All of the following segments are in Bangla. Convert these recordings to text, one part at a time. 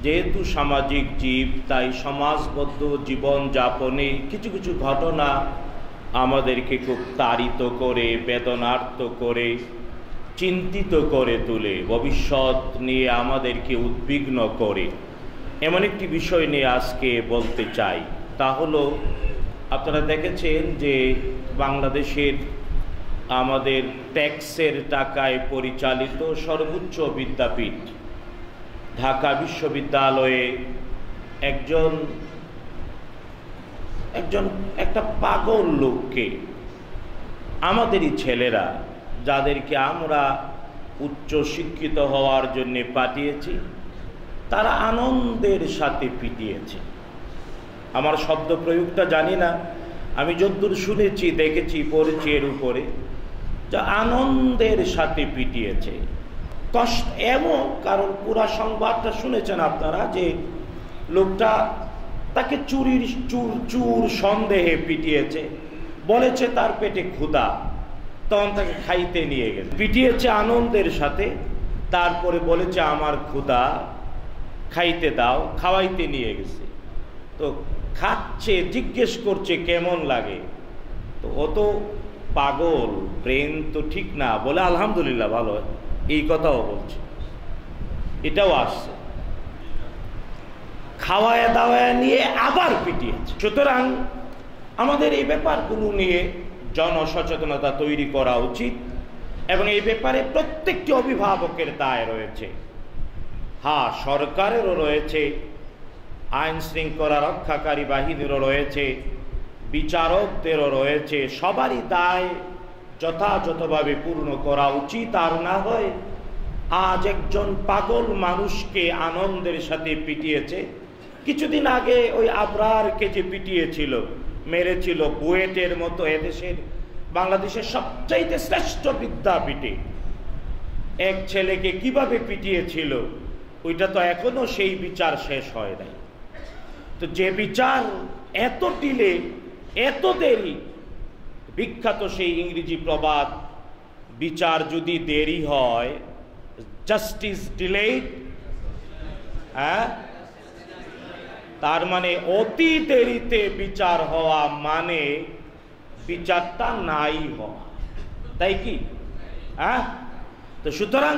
যেহেতু সামাজিক জীব, তাই সমাজবদ্ধ জীবন যাপনে কিছু কিছু ঘটনা আমাদেরকে খুব তাড়িত করে, বেদনার্ত করে, চিন্তিত করে তোলে, ভবিষ্যৎ নিয়ে আমাদেরকে উদ্বিগ্ন করে। এমন একটি বিষয় নিয়ে আজকে বলতে চাই। তা হলো, আপনারা দেখেছেন যে বাংলাদেশের আমাদের ট্যাক্সের টাকায় পরিচালিত সর্বোচ্চ বিদ্যাপীঠ ঢাকা বিশ্ববিদ্যালয়ে একটা পাগল লোককে আমাদেরই ছেলেরা, যাদেরকে আমরা উচ্চ শিক্ষিত হওয়ার জন্য পাঠিয়েছি, তারা আনন্দের সাথে পিটিয়েছে। আমার শব্দ প্রয়োগটা জানি না, আমি যতদূর শুনেছি, দেখেছি, পড়েছি এর উপরে, যা আনন্দের সাথে পিটিয়েছে। কষ্ট এমন, কারণ পুরা সংবাদটা শুনেছেন আপনারা, যে লোকটা তাকে চুর সন্দেহে পিটিয়েছে, বলেছে তার পেটে ক্ষুধা, তখন তাকে খাইতে নিয়ে গেছে, পিটিয়েছে আনন্দের সাথে, তারপরে বলেছে আমার ক্ষুধা, খাইতে দাও, খাওয়াইতে নিয়ে গেছে। তো খাচ্ছে, জিজ্ঞেস করছে কেমন লাগে, তো ও তো পাগল, ব্রেন তো ঠিক না, বলে আলহামদুলিল্লাহ ভালো, এই কথাও বলছে, এটাও আসছে, খাওয়ায় দাওয়ায় নিয়ে আবার পিটিয়েছে। সুতরাং আমাদের এই ব্যাপারগুলো নিয়ে জনসচেতনতা তৈরি করা উচিত, এবং এই ব্যাপারে প্রত্যেকটি অভিভাবকের দায় রয়েছে। হ্যাঁ, সরকারেরও রয়েছে, আইন শৃঙ্খলা রক্ষাকারী বাহিনীরও রয়েছে, বিচারকদেরও রয়েছে, সবারই দায় যথাযথভাবে পূর্ণ করা উচিত। আর না হয় আজ একজন পাগল মানুষকে আনন্দের সাথে পিটিয়েছে, কিছুদিন আগে ওই আবরারকে যে পিটিয়েছিল, মেরেছিল, বুয়েটের মতো এদেশের, বাংলাদেশের সবচাইতে শ্রেষ্ঠ বিদ্যাপীঠে এক ছেলেকে কিভাবে পিটিয়েছিল, ওইটা তো এখনো সেই বিচার শেষ হয় নাই। তো যে বিচার এত ডিলে, এত দেরি, বিখ্যাত সেই ইংরেজি প্রবাদ, বিচার যদি দেরি হয়, জাস্টিস ডিলেড, তার মানে অতি দেরিতে বিচার হওয়া মানে বিচারটা নাই হওয়া, তাই কি? তো সুতরাং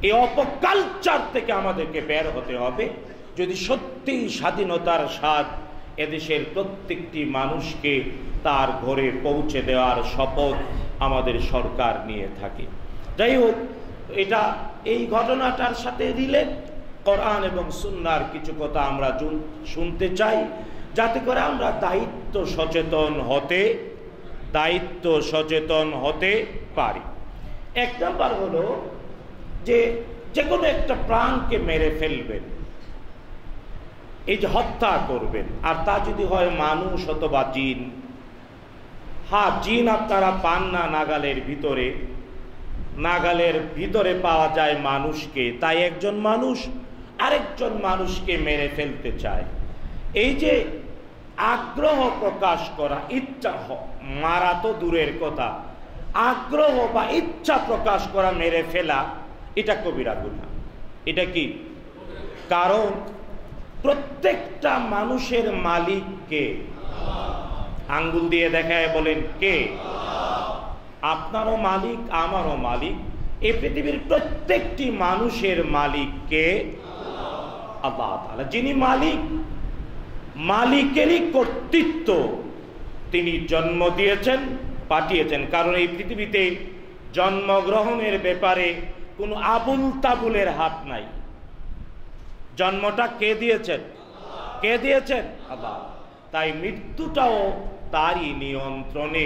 এই অপকালচার থেকে আমাদেরকে বের হতে হবে, যদি সত্যি স্বাধীনতার স্বাদ এদেশের প্রত্যেকটি মানুষকে তার ঘরে পৌঁছে দেওয়ার শপথ আমাদের সরকার নিয়ে থাকে। যাই হোক, এটা এই ঘটনাটার সাথে রিলেট কোরআন এবং সুন্নাহর কিছু কথা আমরা শুনতে চাই, যাতে করে আমরা দায়িত্ব সচেতন হতে পারি। এক নাম্বার হলো যে কোনো একটা প্রাণকে মেরে ফেলবেন, এই যে হত্যা করবেন, আর তা যদি হয় মানুষ অথবা জিন। হ্যাঁ, জিন আপনারা পান না নাগালের ভিতরে পাওয়া যায় মানুষকে, তাই একজন মানুষ আরেকজন মানুষকে মেরে ফেলতে চায়। এই যে আগ্রহ প্রকাশ করা, ইচ্ছা, মারা তো দূরের কথা, আগ্রহ বা ইচ্ছা প্রকাশ করা, মেরে ফেলা, এটা কবিরা গুনাহ। এটা কি? কারণ প্রত্যেকটা মানুষের মালিক কে? আঙ্গুল দিয়ে দেখায় বলেন কে? আপনারও মালিক, আমারও মালিক, এই পৃথিবীর প্রত্যেকটি মানুষের মালিক কে? আল্লাহ তাআলা। যিনি মালিক, মালিকেরই কর্তৃত্ব তিনি জন্ম দিয়েছেন, পাঠিয়েছেন। কারণ এই পৃথিবীতে জন্মগ্রহণের ব্যাপারে কোনো আবুল তাবুলের হাত নাই। জন্মটা কে দিয়েছেন? কে দিয়েছেন? আল্লাহ। তাই মৃত্যুটাও তারই নিয়ন্ত্রণে।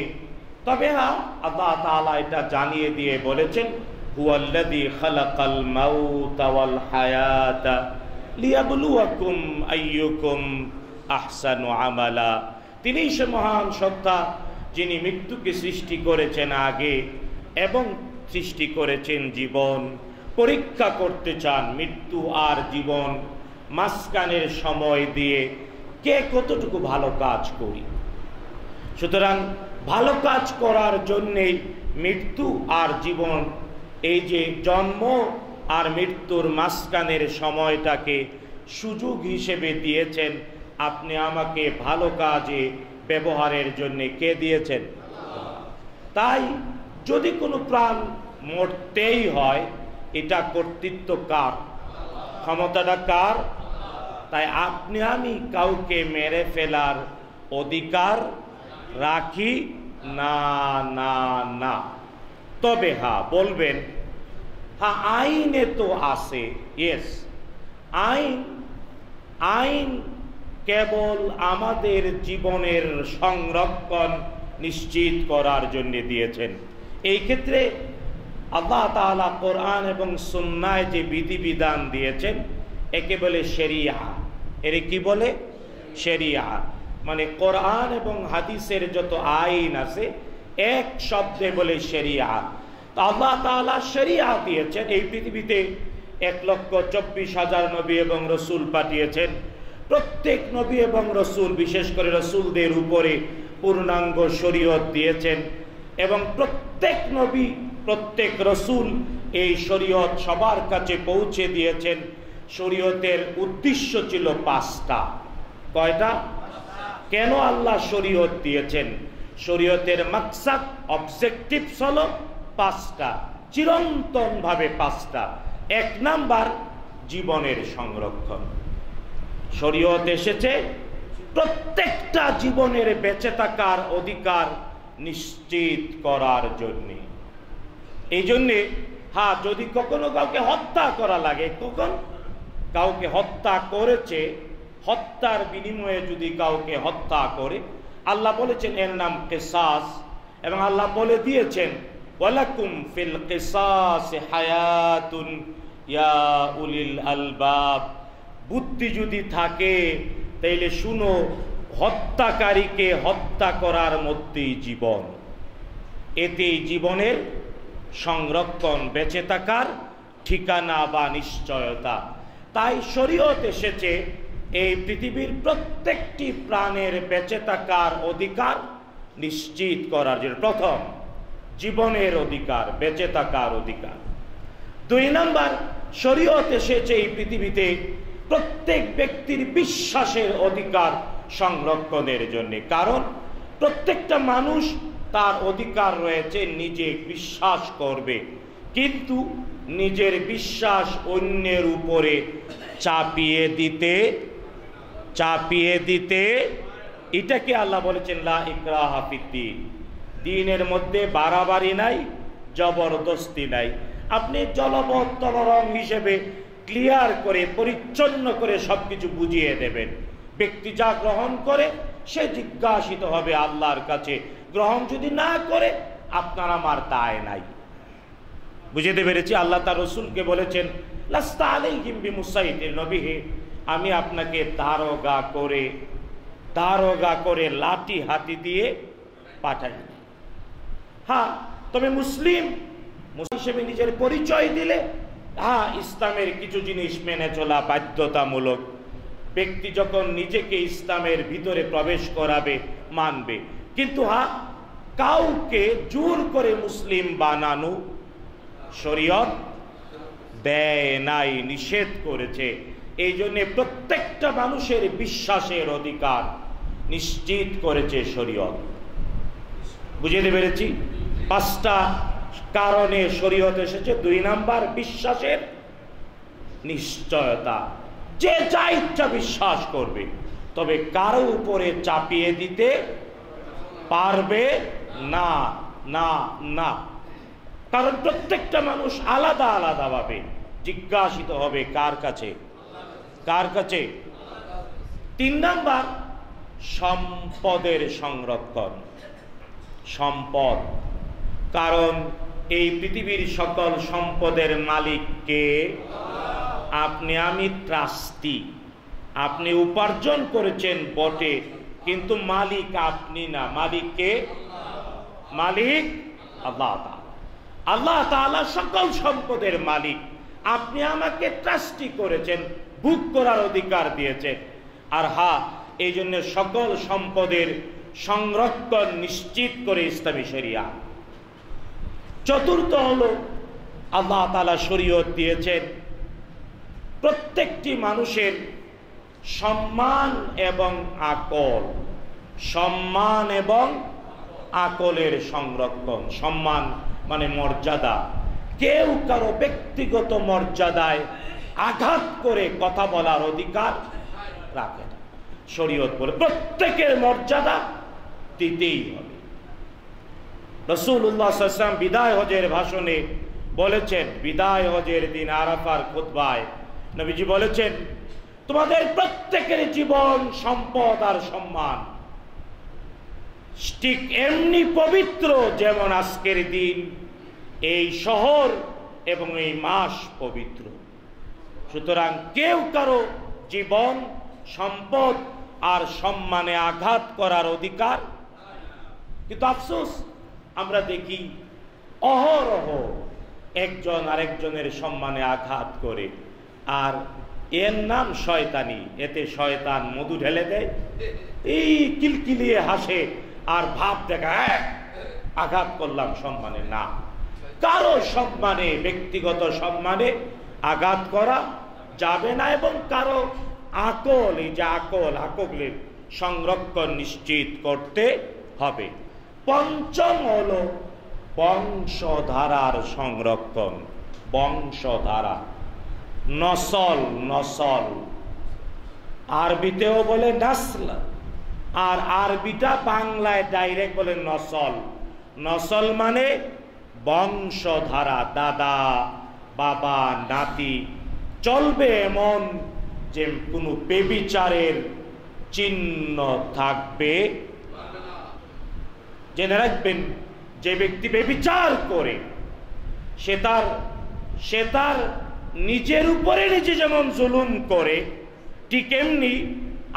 তবে হ্যাঁ, আল্লাহ তাআলা এটা জানিয়ে দিয়ে বলেছেন, হুয়াল্লাযী খালাকাল মাউতা ওয়াল হায়াতা লিয়াবলুয়াকুম আইয়ুকুম আহসানু আমালা। তিনিই সে মহান সত্তা, যিনি মৃত্যুকে সৃষ্টি করেছেন আগে এবং সৃষ্টি করেছেন জীবন। পরীক্ষা করতে চান মৃত্যু আর জীবন মাঝখানের সময় দিয়ে কে কতটুকু ভালো কাজ করি। সুতরাং ভালো কাজ করার জন্যেই মৃত্যু আর জীবন, এই যে জন্ম আর মৃত্যুর মাঝখানের সময়টাকে সুযোগ হিসেবে দিয়েছেন। আপনি আমাকে ভালো কাজে ব্যবহারের জন্য কে দিয়েছেন? তাই যদি কোনো প্রাণ মরতেই হয়, এটা কর্তৃত্ব কার? ক্ষমতাটা কার? তাই আপনি আমি কাউকে মেরে ফেলার অধিকার রাখি না, না, না। তবে হ্যাঁ, বলবেন হ্যাঁ আইনে তো আছে। ইয়েস, আইন কেবল আমাদের জীবনের সংরক্ষণ নিশ্চিত করার জন্য দিয়েছেন। এই ক্ষেত্রে আল্লাহ তাআলা কোরআন এবং সুন্নায় যে বিধিবিধান দিয়েছেন একে বলে শরিয়া। এর কি বলে? শরিয়া। মানে কোরআন এবং হাদিসের যত আইন আছে এক শব্দে বলে শরিয়া। আল্লাহ তাআলা শরিয়া দিয়েছেন। এই পৃথিবীতে 1,24,000 নবী এবং রসুল পাঠিয়েছেন। প্রত্যেক নবী এবং রসুল, বিশেষ করে রসুলদের উপরে পূর্ণাঙ্গ শরীয়ত দিয়েছেন এবং প্রত্যেক নবী, প্রত্যেক রসুল এই শরীয়ত সবার কাছে পৌঁছে দিয়েছেন। শরীয়তের উদ্দেশ্য ছিল 5টা। কয়টা? কেন আল্লাহ শরীয়ত দিয়েছেন? শরীয়তের মাকসাদ, অবজেক্টিভস হলো 5টা, চিরন্তন ভাবে 5টা। 1 নাম্বার জীবনের সংরক্ষণ। শরীয়ত এসেছে প্রত্যেকটা জীবনের বেঁচে থাকার অধিকার নিশ্চিত করার জন্য। এই জন্যে হ্যাঁ, যদি কখনো কাউকে হত্যা করা লাগে, কখন কাউকে হত্যা করেছে, হত্যার বিনিময়ে যদি কাউকে হত্যা করে, আল্লাহ বলেছেন এর নাম কিসাস। এবং আল্লাহ বলে দিয়েছেন ওয়ালাকুম ফিল কিসাস হায়াতুন ইয়া উলিল আলবাব। বুদ্ধি যদি থাকে তাইলে শুনো, হত্যাকারীকে হত্যা করার মধ্যেই জীবন। এতেই জীবনের সংরক্ষণ, বেঁচে থাকার ঠিকানা বা নিশ্চয়তা। তাই শরীয়ত এসেছে এই পৃথিবীর প্রত্যেকটি প্রাণের বেঁচে থাকার অধিকার নিশ্চিত করার জন্য। প্রথম, জীবনের অধিকার, বেঁচে থাকার অধিকার। 2 নাম্বার, শরীয়ত এসেছে এই পৃথিবীতে প্রত্যেক ব্যক্তির বিশ্বাসের অধিকার সংরক্ষণের জন্য। কারণ প্রত্যেকটা মানুষ তার অধিকার রয়েছে নিজে বিশ্বাস করবে, কিন্তু নিজের বিশ্বাস অন্যের উপরে চাপিয়ে দিতে এটাকে আল্লাহ বলেছেন লা ইকরাহা ফিদ্দীন। দ্বীনের মধ্যে বাড়াবাড়ি নাই, জবরদস্তি নাই। আপনি জলপথ তলরং হিসেবে ক্লিয়ার করে, পরিচ্ছন্ন করে সবকিছু বুঝিয়ে দেবেন। ব্যক্তি যা গ্রহণ করে সে জিজ্ঞাসিত হবে আল্লাহর কাছে। গ্রহণ যদি না করে, আপনার আমার দায় নাই। বুঝতে পেরেছি? আল্লাহ তার রসুলকে বলেছেন লাস্তা আলাইহিম বিমুসাইতির, নবী হে, আমি আপনাকে দারোগা করে লাঠি হাতি দিয়ে পাঠাই। হ্যাঁ, তবে মুসলিম হিসেবে নিজের পরিচয় দিলে হ্যাঁ, ইসলামের কিছু জিনিস মেনে চলা বাধ্যতামূলক। ব্যক্তি যখন নিজেকে ইসলামের ভিতরে প্রবেশ করাবে, মানবে। কিন্তু হ্যাঁ, কাউকে জোর করে মুসলিম বানানো শরীয়ত দেয় নাই, নিষেধ করেছে। এই জন্য প্রত্যেকটা মানুষের বিশ্বাসের অধিকার নিশ্চিত করেছে শরীয়ত। বুঝতে পেরেছি? 5টা কারণে শরীয়ত এসেছে। 2 নাম্বার, বিশ্বাসের নিশ্চয়তা। যে যা ইচ্ছা বিশ্বাস করবে, তবে কারো উপরে চাপিয়ে দিতে পারবে না, না, না। কারণ প্রত্যেকটা মানুষ আলাদা আলাদা ভাবে জিজ্ঞাসিত হবে কার কাছে? 3 নাম্বার, সম্পদের সংরক্ষণ। সম্পদ, কারণ এই পৃথিবীর সকল সম্পদের মালিক কে? আপনি আমি ট্রাস্টি। আপনি উপার্জন করেছেন বটে, কিন্তু মালিক আপনি না। মালিক কে? মালিক আল্লাহ তাআলা। আল্লাহ তাআলা সকল সম্পদের মালিক। আপনি আমাকে ট্রাস্টি করেছেন, ভোগ করার অধিকার দিয়েছেন। আর হ্যাঁ, এই জন্য সকল সম্পদের সংরক্ষণ নিশ্চিত করে ইসলামী শরিয়া। 4র্থ হলো আল্লাহ তাআলা শরীয়ত দিয়েছেন প্রত্যেকটি মানুষের সম্মান এবং আকল, সম্মান এবং আকলের সংরক্ষণ। সম্মান মানে মর্যাদা। কেউ কারো ব্যক্তিগত মর্যাদায় আঘাত করে কথা বলার অধিকার রাখে না। শরীয়ত বলে প্রত্যেকের মর্যাদা দিতেই হবে। রাসূলুল্লাহ সাল্লাল্লাহু আলাইহি ওয়াসাল্লাম বিদায় হজের ভাষণে বলেছেন, বিদায় হজের দিন আরাফার খুতবায় নবীজি বলেছেন, তোমাদের প্রত্যেকের জীবন, সম্পদ আর সম্মান ঠিক এমনি পবিত্র যেমন আজকের দিন এই শহর এবং এই মাস পবিত্র। সুতরাং কেউ কারো জীবন, সম্পদ আর সম্মানে আঘাত করার অধিকার। কিন্তু আফসোস, আমরা দেখি অহরহ একজন আরেকজনের সম্মানে আঘাত করে, আর এর নাম শয়তানি। এতে শয়তান মধু ঢেলে দেয়, এই কিলকিলিয়ে হাসে আর ভাব দেখায় আঘাত করলাম সম্মানে। না, কারো সম্মানে, ব্যক্তিগত সম্মানে আঘাত করা যাবে না, এবং কারো আকল, এই যে আকলের সংরক্ষণ নিশ্চিত করতে হবে। পঞ্চম হলো বংশধারার সংরক্ষণ। বংশধারা, নসল, আরবিতেও বলে নাসল, আর আরবিটা বাংলায় ডাইরেক্ট বলে নসল। নসল মানে বংশধারা, দাদা, বাবা, নাতি। চলবে এমন যে কোনো বেবিচারের চিহ্ন থাকবে। জেনে রাখবেন, যে ব্যক্তি বেবিচার করে সে তার নিজের উপরে নিজে যেমন জুলুম করে, ঠিক এমনি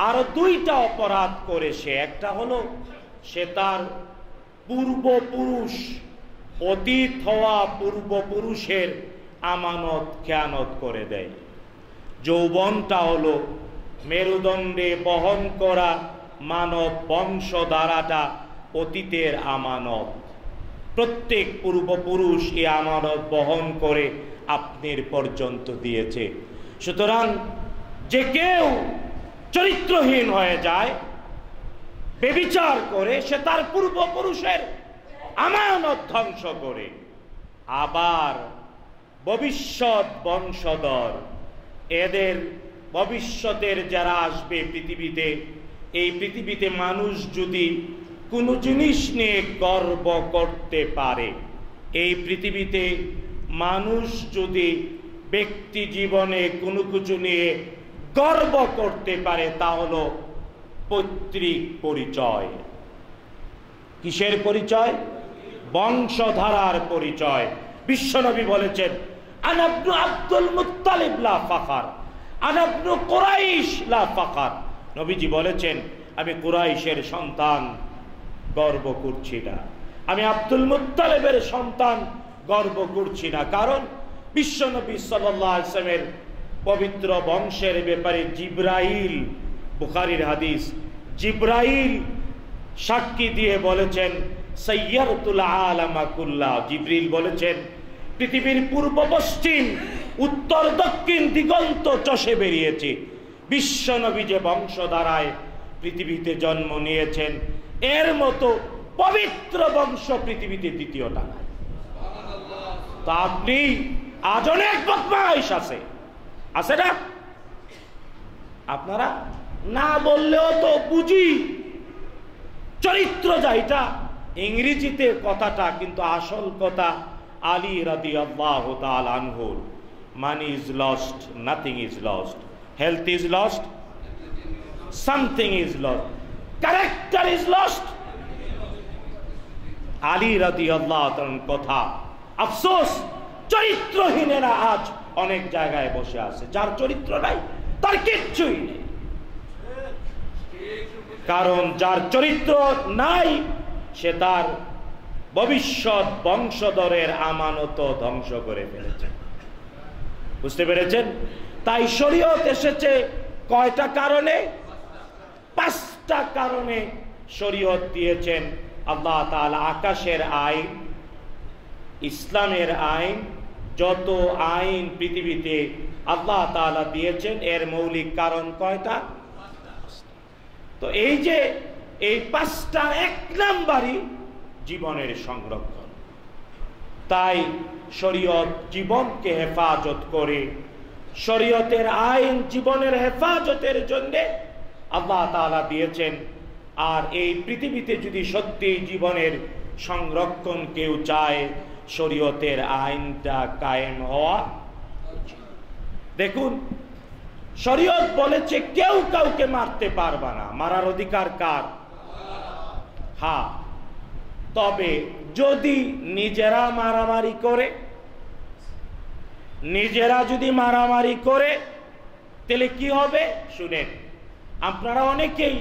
আরো দুইটা অপরাধ করে সে। একটা হলো সে তার পূর্বপুরুষ, অতীত হওয়া পূর্বপুরুষের আমানত খেয়ানত করে দেয়। যৌবনটা হলো মেরুদণ্ডে বহন করা মানব বংশধারাটা অতীতের আমানত। প্রত্যেক পূর্বপুরুষ এই আমানত বহন করে আপনার পর্যন্ত দিয়েছে। সুতরাং যে কেউ চরিত্রহীন হয়ে যায়, বেবিচার করে, সে তার পূর্বপুরুষের আমানত ধ্বংস করে। আবার ভবিষ্যৎ বংশধর, এদের ভবিষ্যতের যারা আসবে পৃথিবীতে, এই পৃথিবীতে মানুষ যদি কোনো জিনিস নিয়ে গর্ব করতে পারে, এই পৃথিবীতে মানুষ যদি ব্যক্তি জীবনে কোনো কিছু নিয়ে গর্ব করতে পারে, তা হলো পৈতৃক পরিচয়। কিসের পরিচয়? বংশধারার পরিচয়। বিশ্বনবী বলেছেন, আনা ইবনু আব্দুল মুত্তালিব লা ফাখর, আনা ইবনু কুরাইশ লা ফাখর। নবীজি বলেছেন, আমি কুরাইশের সন্তান, গর্ব করছি না। আমি আব্দুল মুত্তালিবের সন্তান, গর্ব করছি না। কারণ বিশ্বনবী সাল্লাল্লাহু আলাইহি ওয়াসাল্লামের পবিত্র বংশের ব্যাপারে জিবরাইল, বুখারীর হাদিস, জিবরাইল সাক্ষী দিয়ে বলেছেন, সাইয়ারতুল আলামা কুল্লা। জিবরিল বলেছেন, পৃথিবীর পূর্ব পশ্চিম উত্তর দক্ষিণ দিগন্ত চষে বেরিয়েছে। বিশ্বনবী যে বংশধারায় পৃথিবীতে জন্ম নিয়েছেন, এর মতো পবিত্র বংশ পৃথিবীতে দ্বিতীয়টা নাই। তা আপনি আজ অনেক বদমাইশ আছে না? আপনারা না বললেও তো বুঝি চরিত্র যা, এটা ইংরেজিতে কথাটা, কিন্তু আসল কথা আলী রাদিয়াল্লাহু তাআলা আনহু, money is lost, nothing is lost, health is lost, something is lost, character is lost. Ali রাদিয়াল্লাহু তাআলার কথা। আফসোস, চরিত্রহীনেরা আজ অনেক জায়গায় বসে আছে। যার চরিত্র নাই তার কিচ্ছুই নেই। কারণ যার চরিত্র নাই, সে তার ভবিষ্যৎ বংশধরের আমানত ধ্বংস করে ফেলেছে। বুঝতে পেরেছেন? তাই শরীয়ত এসেছে কয়টা কারণে? 5টা কারণে শরীয়ত দিয়েছেন আল্লাহ তাআলা। আকাশের আইন, ইসলামের আইন, যত আইন পৃথিবীতে আল্লাহ তাআলা দিয়েছেন। এর মৌলিক কারণ কয়টা? তো এই যে এই 5টা 1 নাম্বারই জীবনের সংরক্ষণ। তাই শরীয়ত জীবনকে হেফাজত করে, শরীয়তের আইন জীবনের হেফাজতের জন্য আল্লাহ তাআলা দিয়েছেন। আর এই পৃথিবীতে যদি সত্যি জীবনের সংরক্ষণ কেউ চায়, শরীয়তের আইনটা কায়েম হওয়া। দেখুন, শরীয়ত বলেছে কেউ কাউকে মারতে পারবে না, মারার অধিকার কার? হ্যাঁ, তবে যদি নিজেরা মারামারি করে, নিজেরা যদি মারামারি করে তাহলে কি হবে শুনেন। আপনারা অনেকেই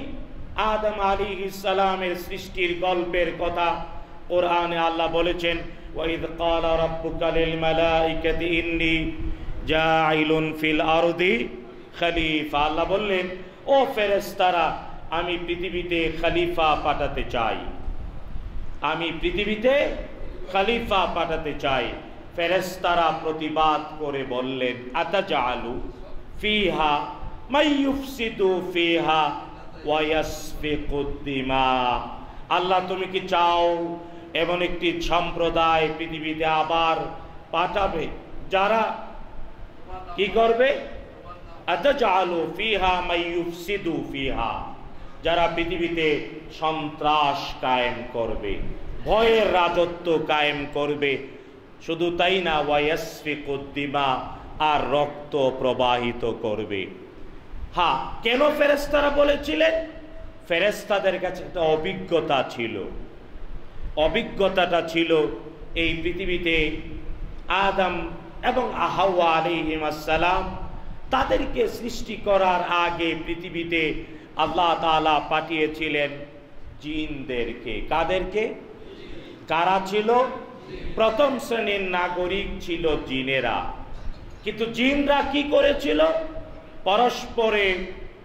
আদম আলাইহিস সালামের সৃষ্টির গল্পের কথা কোরআনে আল্লাহ বলেছেন, ওয়াইদ ক্বালা রাব্বুকা লিল মালাইকাতি ইন্নী জাইলুন ফিল আরদি খলিফা। আল্লাহ বললেন, ও ফেরেশতারা, আমি পৃথিবীতে খলিফা পাঠাতে চাই, আমি পৃথিবীতে খলিফা পাঠাতে চাই। ফেরেশতারা প্রতিবাদ করে বললেন, আতাজালু ফিহা মাইয়ুফসিদু ফিহা ওয়া ইয়াসফিকুদ দিমা। আল্লাহ, তুমি কি চাও এমন একটি সম্প্রদায় পৃথিবীতে আবার পাঠাবে যারা কি করবে? আতাজালু ফিহা মাইয়ুফসিদু ফিহা, যারা পৃথিবীতে সন্ত্রাস কায়েম করবে, ভয়ের রাজত্ব কায়েম করবে। শুধু তাই না, ওয়া ইয়াসফিকুদ দিমা, আর রক্ত প্রবাহিত করবে। হ্যাঁ, কেন ফেরেশতারা বলেছিলেন? ফেরেশতাদের কাছে একটা অভিজ্ঞতা ছিল। অভিজ্ঞতাটা ছিল এই পৃথিবীতে আদম এবং হাওয়া আলাইহিস সালাম, তাদেরকে সৃষ্টি করার আগে পৃথিবীতে আল্লাহ তাআলা পাঠিয়েছিলেন জিনদেরকে। কাদেরকে? কারা ছিল? প্রথম শ্রেণীর নাগরিক ছিল জিনেরা। কিন্তু জিনরা কি করেছিল? পরস্পরে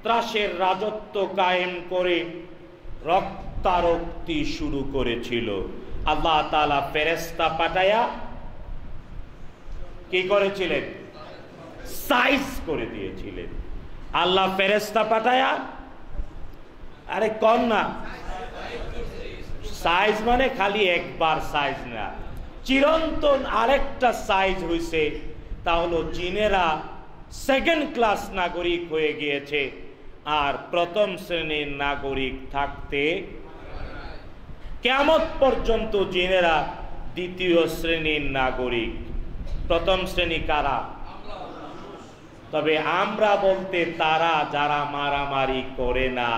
ত্রাসের রাজত্ব কায়েম করে রক্তারক্তি শুরু করেছিল। আল্লাহ তাআলা ফেরেশতা পাঠায়া কি করেছিলেন? সাইজ করে দিয়েছিলেন। আল্লাহ ফেরেশতা পাঠায়া, আরে কম না, সাইজ মানে খালি একবার সাইজ না, চিরন্তন আরেকটা সাইজ হইছে। তা হলো জিনেরা সেকেন্ড ক্লাস নাগরিক হয়ে গিয়েছে, আর প্রথম শ্রেণীর নাগরিক থাকতে কিয়ামত পর্যন্ত জিনেরা দ্বিতীয় শ্রেণীর নাগরিক। প্রথম শ্রেণী কারা? তবে আমরা বলতে তারা যারা মারামারি করে না,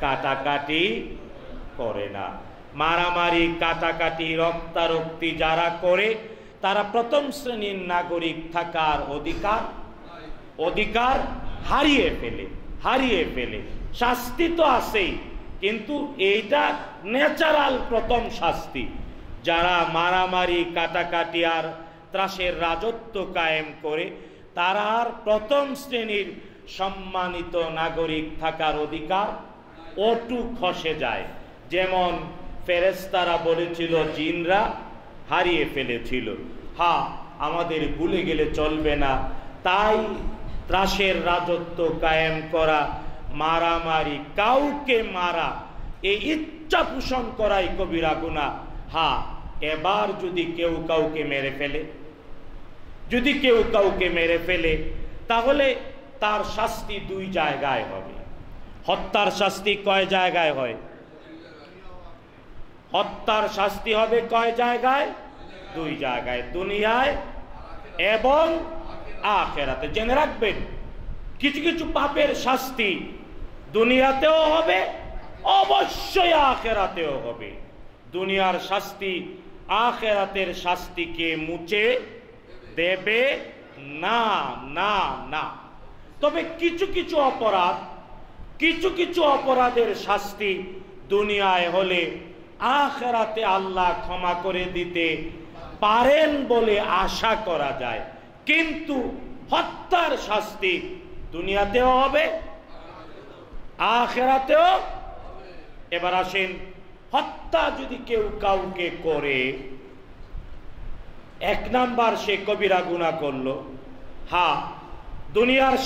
কাটাকাটি করে না। মারামারি, কাটাকাটি, রক্তারক্তি যারা করে, তারা প্রথম শ্রেণীর নাগরিক থাকার অধিকার হারিয়ে ফেলে। শাস্তি তো আছেই, কিন্তু এইটা ন্যাচারাল প্রথম শাস্তি। যারা মারামারি, কাটাকাটি আর ত্রাসের রাজত্ব কায়েম করে, তারা আর প্রথম শ্রেণীর সম্মানিত নাগরিক থাকার অধিকার ওটু খসে যায়। যেমন ফেরেশতারা বলেছিল জিনরা হারিয়ে ফেলেছিল। হ্যাঁ, আমাদের ভুলে গেলে চলবে না। তাই ত্রাসের রাজত্ব কায়েম করা, মারামারি, কাউকে মারা, এই ইচ্ছা পোষণ করাই কবিরা গুনাহ। হ্যাঁ, এবার যদি কেউ কাউকে মেরে ফেলে, তাহলে তার শাস্তি 2 জায়গায় হবে। হত্যার শাস্তি কয় জায়গায় হয়? হত্যার শাস্তি হবে কয় জায়গায়? 2 জায়গায়, দুনিয়ায় এবং আখিরাতে। জেনে রাখবেন, কিছু কিছু পাপের শাস্তি দুনিয়াতেও হবে, অবশ্যই আখিরাতেও হবে। দুনিয়ার শাস্তি আখিরাতের শাস্তিকে মুছে দেবে না, না, না। তবে কিছু কিছু অপরাধের শাস্তি দুনিয়ায় হলে আখিরাতে আল্লাহ ক্ষমা করে দিতে পারেন বলে আশা করা যায়। কিন্তু হত্যার শাস্তি দুনিয়াতেও হবে, আখিরাতেও। এবার আসেন, হত্যা যদি কেউ কাউকে করে, 1 নাম্বার সে কবিরা গুনাহ করলো। হ্যাঁ, দুনিয়ার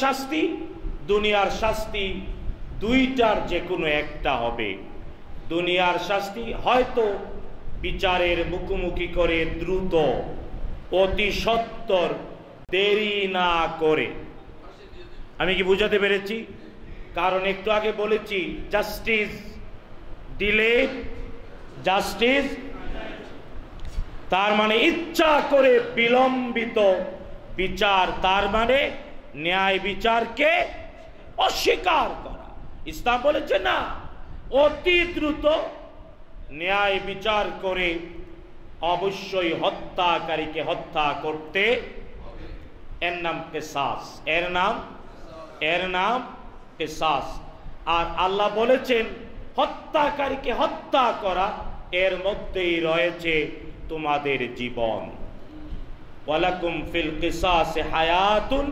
শাস্তি দুইটার যে কোনো একটা হবে। দুনিয়ার শাস্তি হয়তো বিচারের মুখোমুখি করে দ্রুত, অতি সত্বর, দেরি না করে। আমি কি বুঝাতে পেরেছি? কারণ একটু আগে বলেছি জাস্টিস ডিলেড, জাস্টিস, তার মানে ইচ্ছা করে বিলম্বিত বিচার, তার মানে ন্যায় বিচারকে অস্বীকার করা। ইসলাম বলেছে না, অতি দ্রুত ন্যায় বিচার করে অবশ্যই হত্যাকারীকে হত্যা করতে, এর নাম কিসাস, এর নাম কিসাস। আর আল্লাহ বলেছেন হত্যাকারীকে হত্যা করা, এর মধ্যেই রয়েছে তোমাদের জীবন। ওয়ালাকুম ফিল কিসাসি হায়াতুন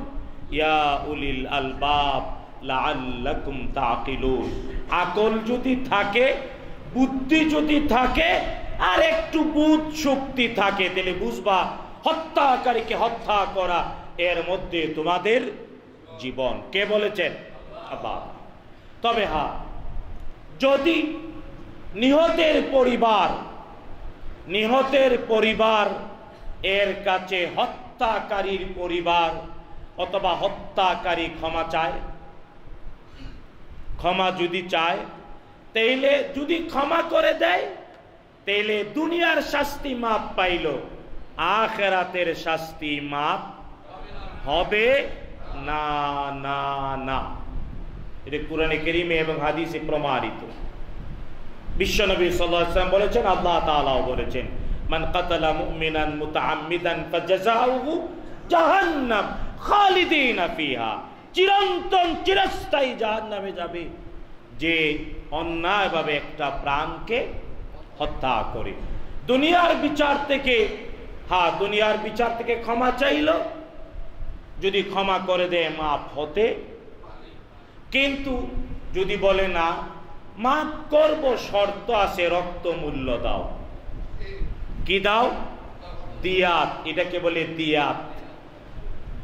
ইয়া উলিল আলবাব লাআল্লাকুম তাকিলুন। আকল যদি থাকে, বুদ্ধি যদি থাকে, আর একটু বুধ শক্তি থাকে, তাহলে বুঝবা হত্যাকারীকে হত্যা করা, এর মধ্যে তোমাদের জীবন। কে বলেছেন? আল্লাহ। তবে হ্যাঁ, যদি নিহতের পরিবার এর কাছে হত্যাকারীর পরিবার অথবা হত্যাকারী ক্ষমা যদি চায়, তাইলে যদি ক্ষমা করে দেয়, তাইলে দুনিয়ার শাস্তি মাপ পাইল, আখিরাতের শাস্তি মাপ হবে না। না না, এটা কুরআনে কারীমে এবং হাদিসে প্রমাণিত। বিশ্বনবী সাল্লাল্লাহু আলাইহি ওয়াসাল্লাম বলেছেন, আল্লাহ তাআলাও বলেছেন, মান কাতালা মুমিনান মুতাআম্মিদান ফাজাযাউহু জাহান্নাম খালিদিনা ফিহা, চিরন্তন চিরস্থায়ী জাহান্নামে যাবে যে অন্যায়ভাবে একটা প্রাণকে হত্যা করে। দুনিয়ার বিচার থেকে ক্ষমা চাইল, যদি ক্ষমা করে দেয় মাফ হতে, কিন্তু যদি বলে না মাফ করব, শর্ত আছে, রক্ত মূল্য দাও। কি দাও? দিয়াত। এটাকে বলে দিয়াত।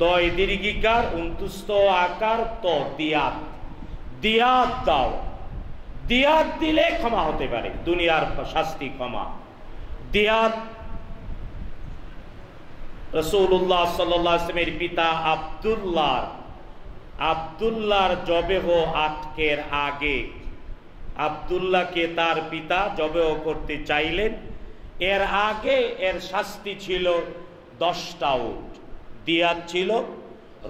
দয় দীর্ঘিকার, অন্তুস্থ আকার ত, দিয়াত। দিয়াত দাও। দিয়াত দিলে ক্ষমা হতে পারে, দুনিয়ার শাস্তি ক্ষমা। দিয়াত রাসূলুল্লাহ সাল্লাল্লাহু আলাইহি ওয়াসাল্লামের পিতা আব্দুল্লাহর জবেহ আটকের আগে আব্দুল্লাহকে তার পিতা জবেহ করতে চাইলেন। এর আগে এর শাস্তি ছিল 10টা উট। দিয়াত ছিল,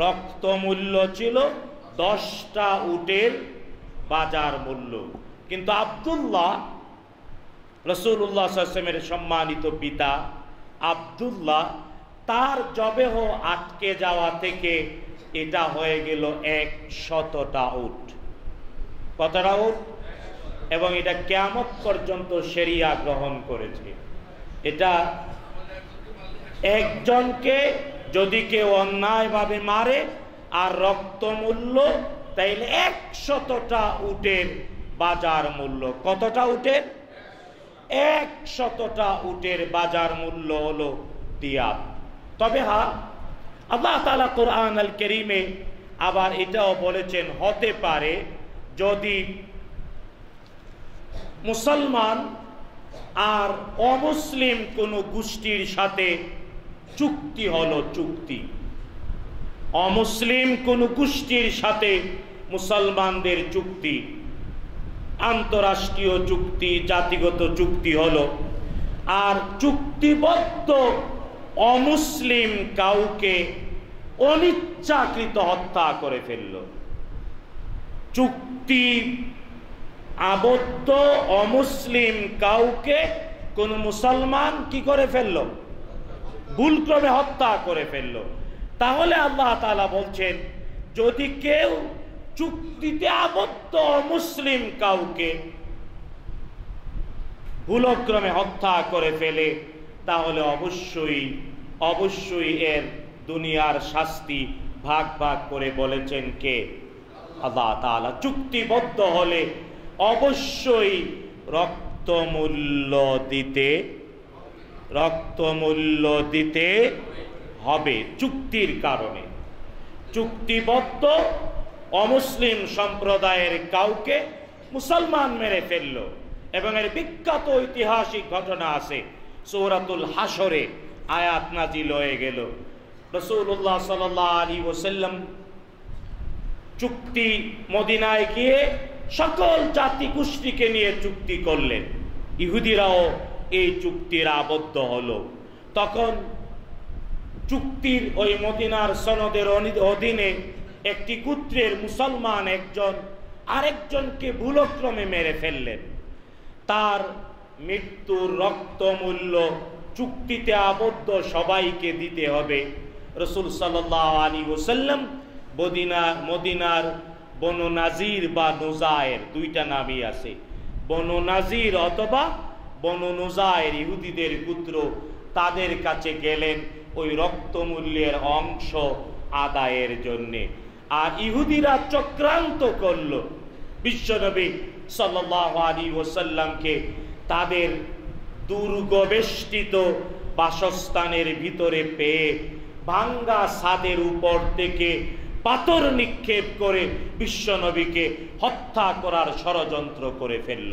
রক্ত মূল্য ছিল 10টা উটের বাজার মূল্য। কিন্তু আব্দুল্লাহ, রাসূলুল্লাহ সাল্লাল্লাহু আলাইহি ওয়াসাল্লামের সম্মানিত পিতা আব্দুল্লাহ, তার জবেহ আটকে যাওয়া থেকে এটা হয়ে গেল 100টা উট। কতটা উট? এবং এটা কিয়ামত পর্যন্ত শরিয়া গ্রহণ করেছে। এটা একজনকে যদি কেউ অন্যায়ভাবে মারে আর রক্ত মূল্য, তাইলে 100টা উটের বাজার মূল্য। কতটা উটের? 100টা উটের বাজার মূল্য হলো দিয়াত। তবে হ্যাঁ, আল্লাহ তাআলা কোরআন আল কারীমে আবার এটাও বলেছেন, হতে পারে যদি মুসলমান আর অমুসলিম কোন গোষ্ঠীর সাথে চুক্তি হলো, অমুসলিম কোন গোষ্ঠীর সাথে মুসলমানদের চুক্তি, আন্তরাষ্ট্রীয় চুক্তি, জাতিগত চুক্তি হলো, আর চুক্তিবদ্ধ অমুসলিম কাউকে অনিচ্ছাকৃত হত্যা করে ফেলল। চুক্তি আবদ্ধ অমুসলিম কাউকে কোন মুসলমান কি করে ফেলল? ভুলক্রমে হত্যা করে ফেলল। তাহলে আল্লাহ তাআলা বলছেন, যদি কেউ চুক্তিতে আবদ্ধ অমুসলিম কাউকে ভুলক্রমে হত্যা করে ফেলে, তাহলে অবশ্যই এর দুনিয়ার শাস্তি ভাগ ভাগ করে বলেছেন কে? আল্লাহ তাআলা। চুক্তিবদ্ধ হলে অবশ্যই রক্তমূল্য দিতে হবে চুক্তির কারণে। চুক্তিবদ্ধ অমুসলিম সম্প্রদায়ের কাউকে মুসলমান মেরে ফেলল। এবং এর বিখ্যাত ঐতিহাসিক ঘটনা আছে, সূরাতুল হাশরে আয়াত নাজিল হয়ে গেল। রাসূলুল্লাহ সাল্লাল্লাহু আলাইহি ওয়াসাল্লাম চুক্তি মদিনায় গিয়ে সকল জাতি গোষ্ঠীকে নিয়ে চুক্তি করলেন। ইহুদিরাও এই চুক্তির আবদ্ধ হলো। তখন চুক্তির ওই মদিনার সনদের অধীনে একটি গোত্রের মুসলমান একজন আরেকজনকে ভুলক্রমে মেরে ফেললেন। তার মৃত্যুর রক্তমূল্য চুক্তিতে আবদ্ধ সবাইকে দিতে হবে। রাসূল সাল্লাল্লাহু আলাইহি ওয়াসাল্লাম মদিনার বনু নাজির বা নুজায়ের, দুইটা নামই আছে, বনু নাজির অথবা বনু নুজায়ের, ইহুদিদের গোত্র, তাদের কাছে গেলেন ওই রক্তমূল্যের অংশ আদায়ের জন্যে। আর ইহুদিরা চক্রান্ত করল বিশ্বনবী সাল্লাল্লাহু আলাইহি ওয়াসাল্লামকে তাদের দুর্গবেষ্টিত বাসস্থানের ভিতরে পেয়ে ভাঙ্গা ছাদের উপর থেকে পাথর নিক্ষেপ করে বিশ্বনবীকে হত্যা করার ষড়যন্ত্র করে ফেলল।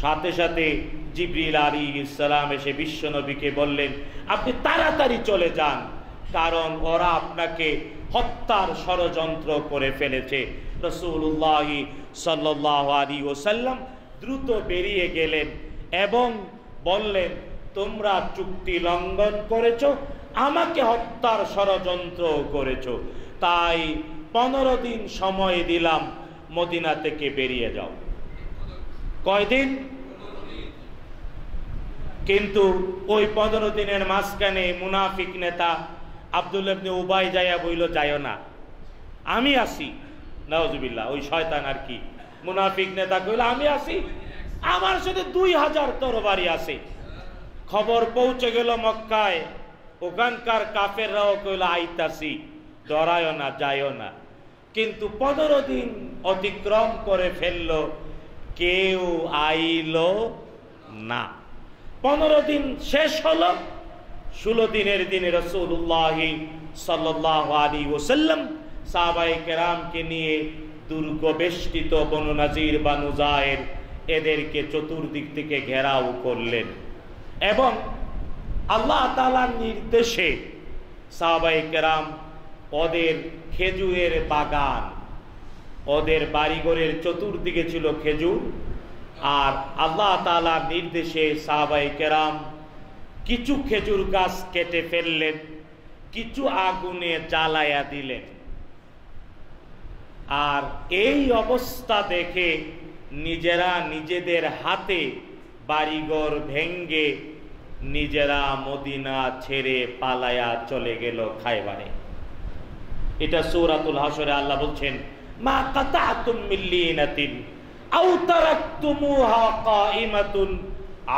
সাথে সাথে জিবরিল আলাইহিস সালাম এসে বিশ্বনবীকে বললেন, আপনি তাড়াতাড়ি চলে যান, কারণ ওরা আপনাকে হত্যার ষড়যন্ত্র করে ফেলেছে। রাসূলুল্লাহ সাল্লাল্লাহু আলাইহি ওয়াসাল্লাম দ্রুত বেরিয়ে গেলেন এবং বললেন, তোমরা চুক্তি লঙ্ঘন করেছো, আমাকে হত্যার ষড়যন্ত্র করেছো, তাই 15 দিন সময় দিলাম, মদিনা থেকে বেরিয়ে যাও। কয়দিন? কিন্তু ওই 15 দিনের মাঝখানে মুনাফিক নেতা আব্দুল্লাহ ইবনে উবাই যাইয়া বইল, যাইও না, আমি আসি। নাউজুবিল্লাহ, ওই শয়তান আর কি, মুনাফিক নেতা কইল, আমি আসি, আমার সাথে 2000 তরবারি আছে। খবর পৌঁছে গেল মক্কায়, ওখানকার কাফেররাও কইল, আইতাছি, ডরায়ও না, যাইও না। কিন্তু 15 দিন অতিক্রম করে ফেলল, কেউ আইল না। 15 দিন শেষ হলো, 16 দিনের দিনে রাসূলুল্লাহ সাল্লাল্লাহু আলাইহি ওয়াসাল্লাম সাহাবায়ে কেরামকে নিয়ে দুর্গবেষ্টিত বনু নাজির বা নুজায়ের এদেরকে চতুর্দিক থেকে ঘেরাও করলেন এবং আল্লাহ তাআলার নির্দেশে সাহাবায়ে কেরাম ওদের খেজুরের বাগান, ওদের বাড়িঘরের চতুর্দিকে ছিল খেজুর, আর আল্লাহ তাআলার নির্দেশে সাহাবায়ে কেরাম কিছু খেজুর গাছ কেটে ফেললেন, কিছু আগুনে জ্বালায়া দিলেন। আর এই অবস্থা দেখে নিজেরা নিজেদের হাতে বাড়িঘর ভেঙ্গে নিজেরা মদিনা ছেড়ে পালায়া চলে গেল খায়বারে। এটা সূরাতুল হাশরে আল্লাহ বলছেন, মা কাতাতুম মিন লিনাতিন আও তারাকতুমুহা কাইমাতুন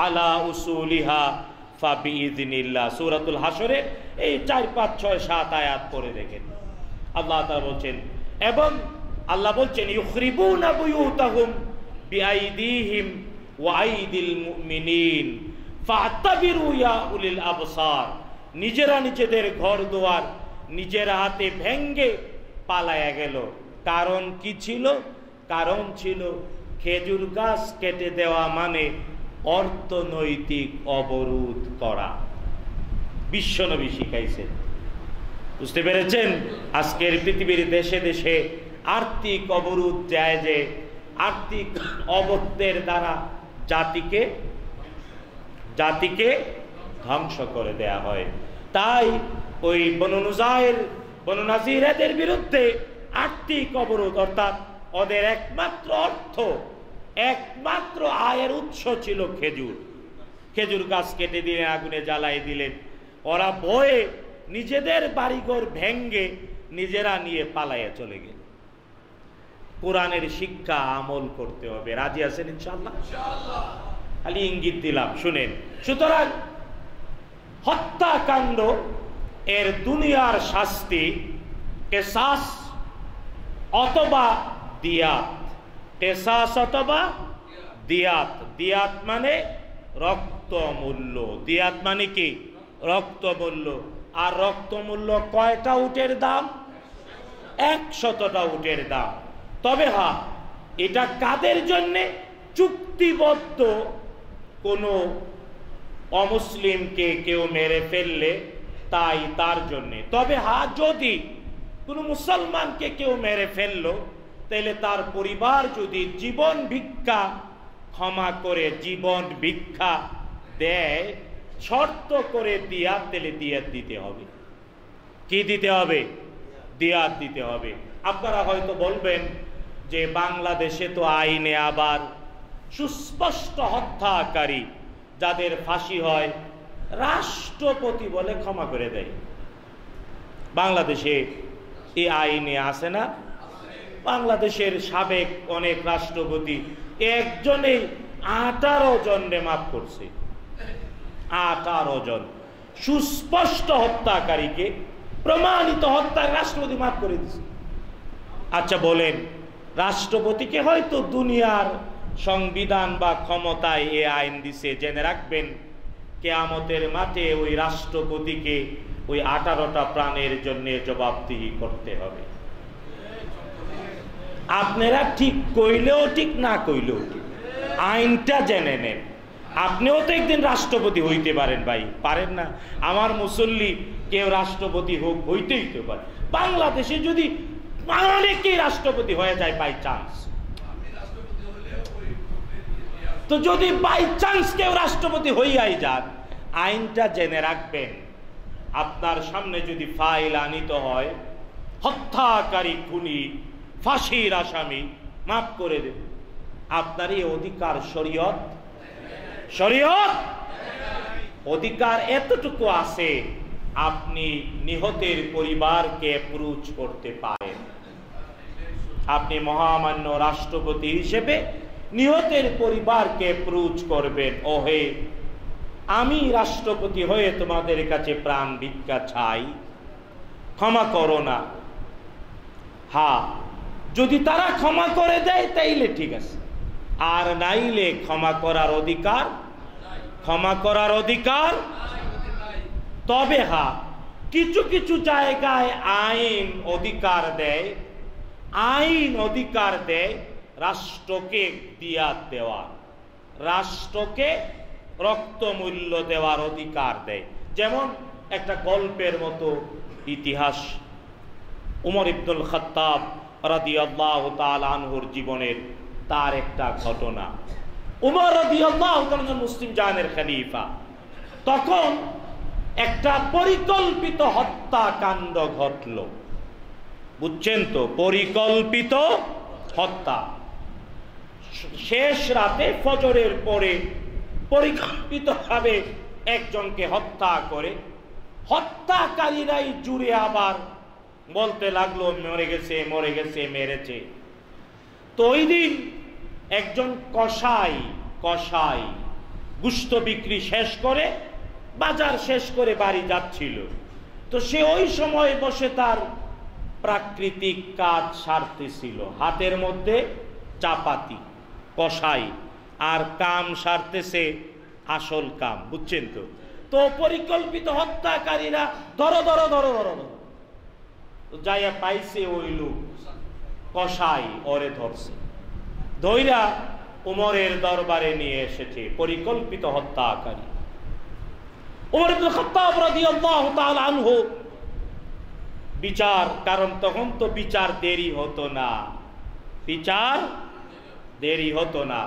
আলা উসুলিহা ফাবিইযনিল্লাহ। সূরাতুল হাশরে এই 4, 5, 6, 7 আয়াত পড়ে দেখেন। আল্লাহ তাআলা বলছেন, এবং আল্লাহ বলছেন, ইউখরিবুনা বুয়ুতাহুম বিআইদিহিম ওয়া আইদিল মুমিনিন ফাতাবিরু ইয়া উলিল আবসার। নিজেরা নিজেদের ঘর দুয়ার নিজের হাতে ভেঙ্গে পালায়া গেল। কারণ কি ছিল? কারণ ছিল খেজুর গাছ কেটে দেওয়া মানে অর্থনৈতিক অবরোধ করা। বিশ্বনবী শিখাইছেন, বুঝতে পেরেছেন? আজকের পৃথিবীর দেশে দেশে আর্থিক অবরোধ যায়, যে আর্থিক অবরোধের দ্বারা জাতিকে ধ্বংস করে দেয়া হয়। তাই ওই বনু নাজিরের বিরুদ্ধে আর্থিক অবরোধ, অর্থাৎ ওদের একমাত্র আয়ের উৎস ছিল খেজুর। খেজুর গাছ কেটে দিলেন, আগুনে জ্বালাই দিলেন। ওরা ভয়ে নিজেদের বাড়িঘর ভেঙ্গে নিজেরা নিয়ে পালাইয়া চলে গেল। কোরআনের শিক্ষা আমল করতে হবে। রাজি আছেন ইনশাআল্লাহ? খালি ইঙ্গিত দিলাম, শুনেন। সুতরাং হত্যাকাণ্ড এর দুনিয়ার শাস্তি কিসাস অথবা দিয়াত। কিসাস অথবা দিয়াত। দিয়াত মানে রক্তমূল্য। দিয়াত মানে কি? রক্তমূল্য। আর রক্তমূল্য কয়টা উটের দাম? 100টা উটের দাম। তবে হ্যাঁ, এটা কাদের জন্যে? চুক্তিবদ্ধ কোনো অমুসলিমকে কেউ মেরে ফেললে তাই তার জন্যে। তবে হ্যাঁ, যদি কোনো মুসলমানকে কেউ মেরে ফেললো তাহলে তার পরিবার যদি জীবন ভিক্ষা ক্ষমা করে জীবন ভিক্ষা দেয়, শর্ত করে দিয়াত, তাহলে দিয়াত দিতে হবে। কি দিতে হবে? দিয়াত দিতে হবে। আপনারা হয়তো বলবেন যে বাংলাদেশে তো আইনে আবার সুস্পষ্ট হত্যাকারী যাদের ফাঁসি হয় রাষ্ট্রপতি বলে ক্ষমা করে দেয়। বাংলাদেশে এই আইনে আছে না? বাংলাদেশের সাবেক অনেক রাষ্ট্রপতি একজনেই 18 জনকে মাফ করছে। 18 জন সুস্পষ্ট হত্যাকারীকে, প্রমাণিত হত্যা রাষ্ট্রপতি মাফ করে দিচ্ছে। আচ্ছা বলেন, রাষ্ট্রপতিকে হয়তো দুনিয়ার সংবিধান বা ক্ষমতায় এ আইন দিছে, জেনে রাখবেন কিয়ামতের মাঠে ওই রাষ্ট্রপতিকে ওই 18টা প্রাণের জন্য জবাবদিহি করতে হবে। আপনারা ঠিক কইলেও ঠিক, না কইলেও ঠিক, আইনটা জেনে নেন। আপনিও তো একদিন রাষ্ট্রপতি হইতে পারেন ভাই, পারেন না? আমার মুসল্লি কেউ রাষ্ট্রপতি হোক, হইতেই তো পারে। বাংলাদেশে যদি অনেকেই রাষ্ট্রপতি হয়ে যায় বাই চান্স, তো যদি বাই চান্স কেউ রাষ্ট্রপতি হইয়াই যান, আইনটা জেনে রাখবেন। আপনার সামনে যদি ফাইল আনিত হয়, হত্যাকারী খুনি ফাঁসির আসামি মাফ করে দেব, আপনার এই অধিকার শরীয়ত অধিকার এতটুকু আছে, আপনি নিহতের পরিবারকে অ্যাপ্রোচ করতে পারেন। আপনি মহামান্য রাষ্ট্রপতি হিসেবে নিহতের পরিবারকে অ্যাপ্রোচ করবেন, ওহে আমি রাষ্ট্রপতি হয়ে তোমাদের কাছে প্রাণ ভিক্ষা চাই, ক্ষমা করো না। হ্যাঁ, যদি তারা ক্ষমা করে দেয় তাইলে ঠিক আছে, আর নাইলে ক্ষমা করার অধিকার। তবে হ্যাঁ, কিছু কিছু জায়গায় আইন অধিকার দেয় রাষ্ট্রকে দিয়াত দেওয়ার, রাষ্ট্রকে রক্তমূল্য দেওয়ার অধিকার দেয়। যেমন একটা গল্পের মতো ইতিহাস, উমর ইবনুল খাত্তাব রাদিয়াল্লাহু তাআলা আনহুর জীবনের তার একটা ঘটনা। উমর রাদিয়াল্লাহু তাআলা মুসলিম জাহানের খলিফা, তখন একটা পরিকল্পিত হত্যাকাণ্ড ঘটল। বুঝছেন তো? পরিকল্পিত হত্যা। শেষ রাতে ফজরের পরে পরিকল্পিতভাবে একজনকে হত্যা করে হত্যাকারীরাই জুড়ে আবার বলতে লাগলো মরে গেছে মেরেছে। তো ওই দিন একজন কসাই গোশত বিক্রি শেষ করে, বাজার শেষ করে বাড়ি যাচ্ছিল। তো সে ওই সময় বসে তার প্রাকৃতিক কাজ সারতেছিল, হাতের মধ্যে চাপাতি কসাই, আর কাম সারতেছে আসল কাম। বুঝছেন তো? তো পরিকল্পিত হত্যাকারীরা ধরো যাইয়া পাইছে ওই লোক কসাই, ওরে ধরছে, ধইরা উমরের দরবারে নিয়ে এসেছে পরিকল্পিত হত্যাকারী। উমর ইবনে খাত্তাব রাদিয়াল্লাহু তাআলা আনহু বিচার, কারণ তখন তো বিচার দেরি হতো না,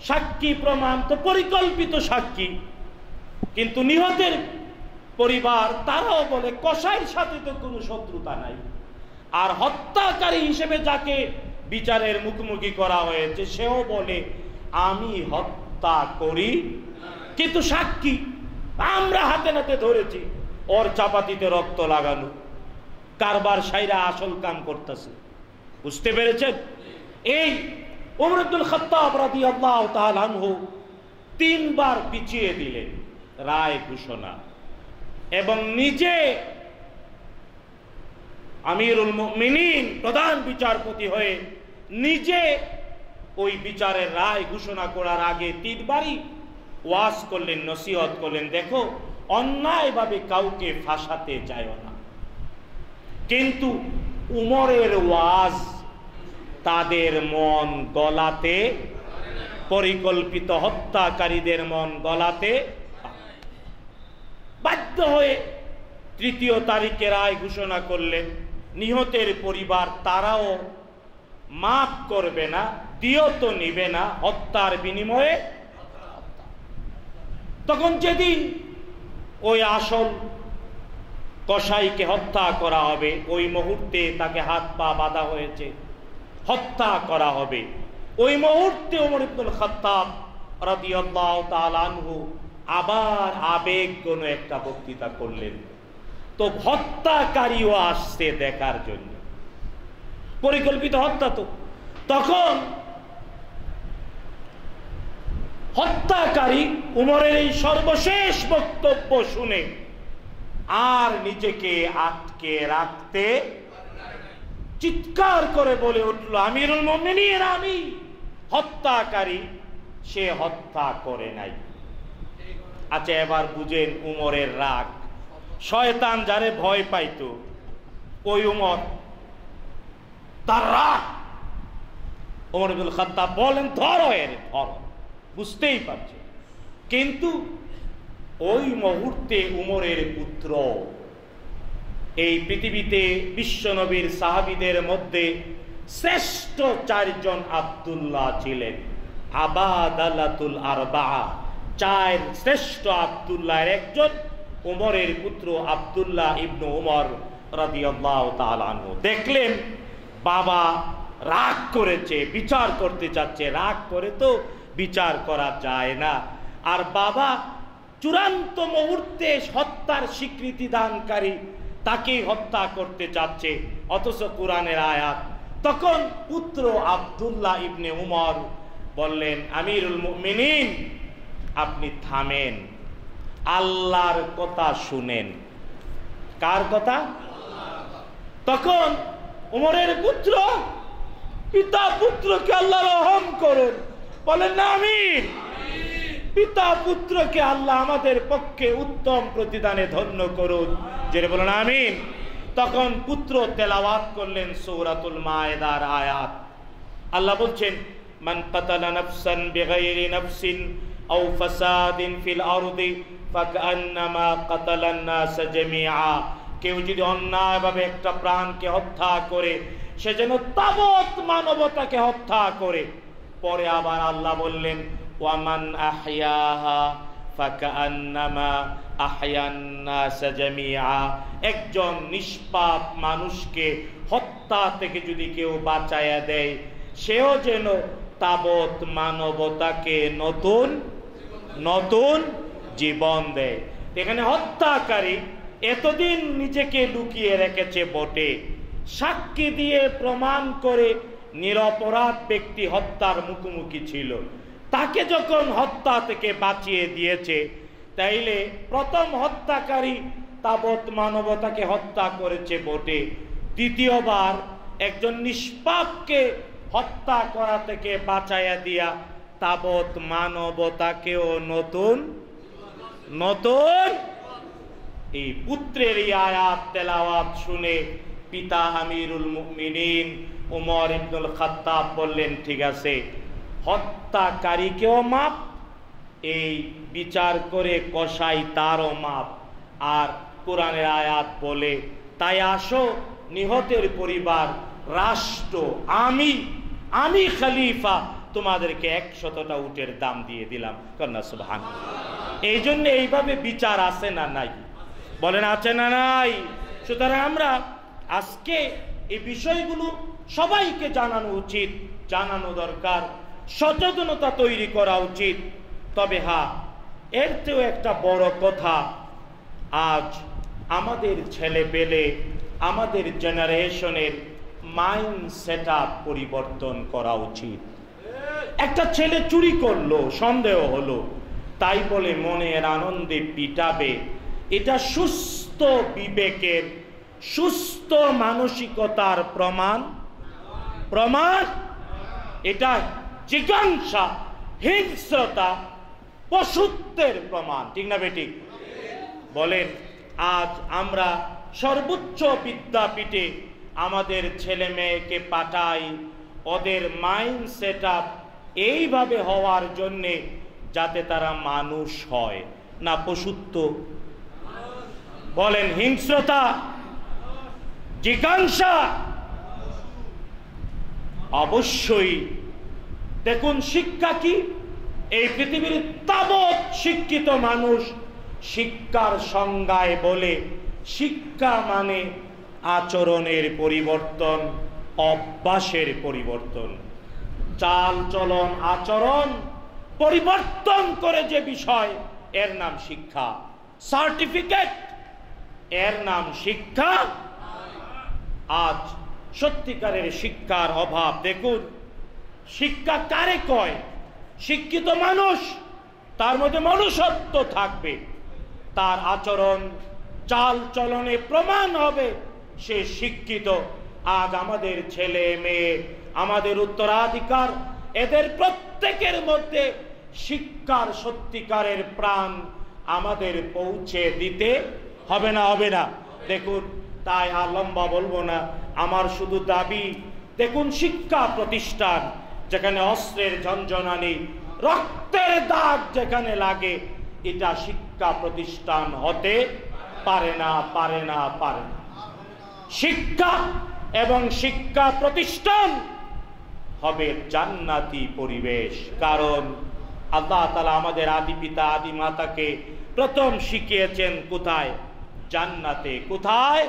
সাক্ষী প্রমাণ তো পরিকল্পিত সাক্ষী। কিন্তু নিহতের পরিবার তারাও বলে কসাইয়ের সাথে তো কোনো শত্রুতা নাই, আর হত্যাকারী হিসেবে যাকে বিচারের মুখোমুখি করা হয়েছে সেও বলে আমি হত্যা করি, কিন্তু সাক্ষী আমরা হাতে নাতে ধরেছি, ওর চাপাতিতে রক্ত লাগানো, কারবার সাইরা আসল কাম করতেছে। বুঝতে পেরেছেন? এই উমর ইবনুল খাত্তাব রাদিয়াল্লাহু তাআলা আনহু 3 বার পিছিয়ে দিলেন রায় ঘোষণা, এবং নিজে আমিরুল মুমিনিন প্রধান বিচারপতি হয়ে নিজে ওই বিচারের রায় ঘোষণা করার আগে 3 বারই ওয়াজ করলেন, নসিহত করলেন, দেখো অন্যায়ভাবে কাউকে ফাঁসাতে যায় না। কিন্তু উমরের ওয়াজ তাদের মন গলাতে, পরিকল্পিত হত্যাকারীদের মন গলাতে বাধ্য হয়ে 3 তারিখে রায় ঘোষণা করলেন। নিহতের পরিবার তারাও মাফ করবে না, দিয়ত নিবে না, হত্যার বিনিময়ে। তখন যেদিন ওই আসল কসাইকে হত্যা করা হবে, ওই মুহূর্তে তাকে হাত পা বাঁধা হয়েছে, হত্যা করা হবে, ওই মুহূর্তে ওমর ইবনুল খাত্তাব রাদিয়াল্লাহু তাআলা আনহু আবার আবেগঘন একটা বক্তৃতা করলেন। তো হত্যাকারীও আসছে দেখার জন্য, পরিকল্পিত হত্যা। তো তখন হত্যাকারী উমরের এই সর্বশেষ বক্তব্য শুনে আর নিজেকে আটকে রাখতে চিৎকার করে বলে উঠল, আমিরুল মুমিনিন, আমি হত্যাকারী, সে হত্যা করে নাই। আচ্ছা, এবার বুঝেন উমরের রাগ। শয়তান যারে ভয় পাইতো ওই উমর, তার রাগ। ওমর ইবনুল খাত্তাব বলেন, ধরো এর, ধরো। বুঝতেই পারছে, কিন্তু ওই মুহূর্তে উমরের পুত্র, এই পৃথিবীতে বিশ্বনবীর সাহাবীদের মধ্যে শ্রেষ্ঠ 4 জন আব্দুল্লাহ ছিলেন। আবাদালাতুল আরবা, 4 শ্রেষ্ঠ আব্দুল্লাহর একজন উমরের পুত্র আব্দুল্লাহ ইবনু উমর রাদিয়াল্লাহু তাআলা আনহু। দেখলেন বাবা রাগ করেছে, বিচার করতে চাচ্ছে। রাগ করে তো বিচার করা যায় না। আর বাবা চূড়ান্ত মুহূর্তে হত্যার স্বীকৃতি দানকারী, তাকে হত্যা করতে চাচ্ছে, অথচ কোরআনের আয়াত। তখন পুত্র আব্দুল্লাহ ইবনে উমর বললেন, আমিরুল মুমিনিন, আপনি থামেন, আল্লাহর কথা শুনেন। কার কথা? তখন উমরের পুত্র, পিতা পুত্রকে আল্লাহ রহম করুন, বলেন না আমিন। পিতা পুত্রকে আল্লাহ আমাদের পক্ষে উত্তম প্রতিদানে ধন্য করুন, যেটা বলেন আমিন। তখন পুত্র তেলাওয়াত করলেন সূরাতুল মায়েদার আয়াত। আল্লাহ বলছেন, মান কাতালা নাফসান বিগাইরি নাফসিন আও ফাসাদিন ফিল আরদি ফাকান্নামা কাতালান নাস জামিআ। কেউ যদি অন্যায়ভাবে একটা প্রাণকে হত্যা করে, সে যেন তাবৎ মানবতাকে হত্যা করে। পরে আবার আল্লাহ বললেন, ওয়ামান আহইয়াহা ফাকান্নামা আহয়ান নাস জামিআ। একজন নিষ্পাপ মানুষকে হত্যা থেকে যদি কেউ বাঁচায়া দেয়, সেও যেন তাবৎ মানবতাকে নতুন নতুন জীবন দেয়। এখানে হত্যাকারী এতদিন নিজেকে লুকিয়ে রেখেছে বটে, সাক্ষী দিয়ে প্রমাণ করে নিরপরাধ ব্যক্তি হত্যার মুখোমুখি ছিল, তাকে যখন হত্যা থেকে বাঁচিয়ে দিয়েছে, তাইলে প্রথম হত্যাকারী তাবৎ মানবতাকে হত্যা করেছে বটে, দ্বিতীয়বার একজন নিষ্পাপকে হত্যা করা থেকে বাঁচাইয়া দিয়া তাবৎ মানবতাকেও নতুন নতুন। এই পুত্রের এই আয়াত তেলাওয়াত শুনে পিতা আমিরুল মুমিনিন উমর ইবনুল খাত্তাব বললেন, ঠিক আছে, হত্যাকারীকেও মাপ, এই বিচার করে কসাই তারও মাপ। আর কোরআনের আয়াত বলে, তাই আসো নিহতের পরিবার, রাষ্ট্র, আমি খলিফা তোমাদেরকে 100টা উটের দাম দিয়ে দিলাম। কন্যা সুবহানাল্লাহ। এই জন্য এইভাবে বিচার আছে না নাই? বলেন আছে না নাই? সুতরাং আমরা আজকে এই বিষয়গুলো সবাইকে জানানো উচিত, জানানো দরকার, সচেতনতা তৈরি করা উচিত। তবে হ্যাঁ, এর চেয়েও একটা বড় কথা, আজ আমাদের ছেলে পেলে, আমাদের জেনারেশনের মাইন্ড সেটআপ পরিবর্তন করা উচিত। একটা ছেলে চুরি করলো, সন্দেহ হলো, তাই বলে মনের আনন্দে পিটাবে, এটা সুস্থ বিবেকের, সুস্থ মানসিকতার প্রমাণ। এটা জিজ্ঞাসা, হিংস্রতা, পশুত্বের প্রমাণ, ঠিক না বেঠিক? বলেন, আজ আমরা সর্বোচ্চ বিদ্যাপীঠে আমাদের ছেলে মেয়েকে পাঠাই ওদের মাইন্ড সেট আপ এইভাবে হওয়ার জন্যে যাতে তারা মানুষ হয়, না পশুত্ব? বলেন, হিংস্রতা, জিজ্ঞাসা? অবশ্যই। দেখুন শিক্ষা কি? এই পৃথিবীর তাবৎ শিক্ষিত মানুষ শিক্ষার সংজ্ঞায় বলে শিক্ষা মানে আচরণের পরিবর্তন, অভ্যাসের পরিবর্তন, চাল চলন আচরণ পরিবর্তন করে যে বিষয় এর নাম শিক্ষা। সার্টিফিকেট এর নাম শিক্ষা। আজ সত্যিকারের শিক্ষার অভাব। দেখুন শিক্ষা কারে কয়? শিক্ষিত মানুষ, তার মধ্যে মনুষ্যত্ব থাকবে, তার আচরণ চাল চলনে প্রমাণ হবে সে শিক্ষিত। আজ আমাদের ছেলে মেয়ে, আমাদের উত্তরাধিকার, এদের প্রত্যেকের মধ্যে শিক্ষার সত্যিকারের প্রাণ আমাদের পৌঁছে দিতে হবে না? হবে না? দেখুন, তাই আর লম্বা বলবো না, আমার শুধু দাবি, দেখুন শিক্ষা প্রতিষ্ঠান যেখানে অস্ত্রের ঝনঝনানি, রক্তের দাগ যেখানে লাগে, এটা শিক্ষা প্রতিষ্ঠান হতে পারে না, পারে না, পারে না। শিক্ষা এবং শিক্ষা প্রতিষ্ঠান হবে জান্নাতি পরিবেশ। কারণ আল্লাহ তাআলা আমাদের আদি পিতা আদি মাতাকে প্রথম শিখিয়েছেন কোথায়? জান্নাতে। কোথায়?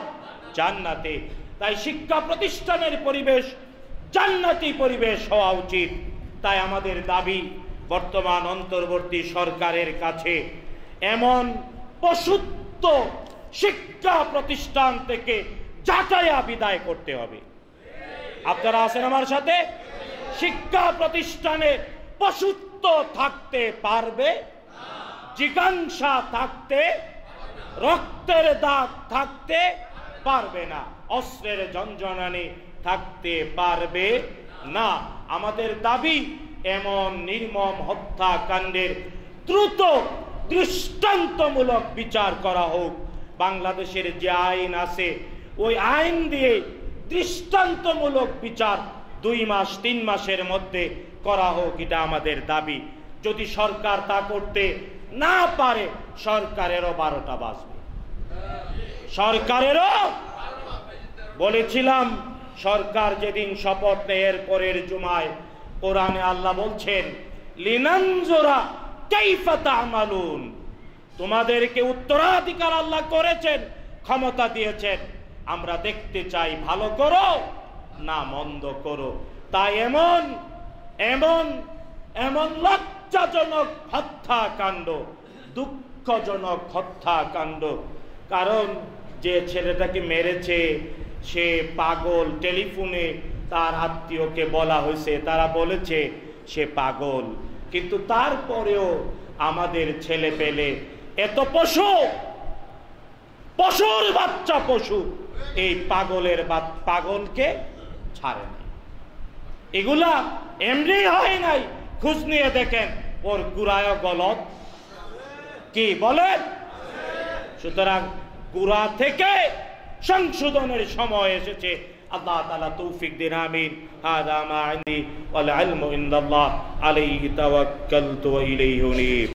জান্নাতে। তাই শিক্ষা প্রতিষ্ঠানের পরিবেশ জান্নাতি পরিবেশ হওয়া উচিত। তাই আমাদের দাবি, বর্তমান অন্তর্বর্তী সরকারের কাছে এমন পশুত্ব শিক্ষা প্রতিষ্ঠান থেকে যাচাইয়া বিদায় করতে হবে। আপনারা আছেন আমার সাথে? শিক্ষা প্রতিষ্ঠানে পশুত্ব থাকতে পারবে, জিজ্ঞাসা থাকতে, রক্তের দাগ থাকতে পারবে না, অস্ত্রের ঝনঝনানি থাকতে পারবে না। আমাদের দাবি এমন নির্মম হত্যাকাণ্ডের দ্রুত দৃষ্টান্তমূলক বিচার করা হোক। বাংলাদেশের যে আইন আছে ওই আইন দিয়ে দৃষ্টান্তমূলক বিচার 2 মাস 3 মাসের মধ্যে করা হোক, এটা আমাদের দাবি। যদি সরকার তা করতে না পারে, সরকারেরও 12টা বাজবে। সরকারেরও বলেছিলাম, সরকার যেদিন শপথ নেয় এর পরের জুমায় কোরআনে আল্লাহ বলছেন, লিনানজুরা কাইফা তা'মালুন, তোমাদেরকে উত্তরাধিকার আল্লাহ করেছেন, ক্ষমতা দিয়েছেন, আমরা দেখতে চাই ভালো করো না মন্দ করো। তাই এমন এমন এমন লজ্জাজনক হত্যাকাণ্ড, দুঃখজনক হত্যাকাণ্ড। কারণ যে ছেলেটাকে মেরেছে সে পাগল। টেলিফোনে তার আত্মীয়কে বলা হয়েছে, তারা বলেছে সে পাগল, কিন্তু তারপরেও আমাদের ছেলে পেলে এত পশু, পশুর বাচ্চা পশু, এই পাগলকে ছাড়ে না। এগুলা এমনি হয় নাই, খোঁজ নিয়ে দেখেন ওর গুড়ায় গলত কি বলেন। সুতরাং গুড়া থেকে সংশোধনের সময় এসেছে। আল্লাহ তাআলা তৌফিক দিন, আমিন। হাদা মা ইনদি ওয়াল ইলমু ইনদাল্লাহ আলাইহি তাওয়াক্কালতু ওয়া ইলাইহি উনীব।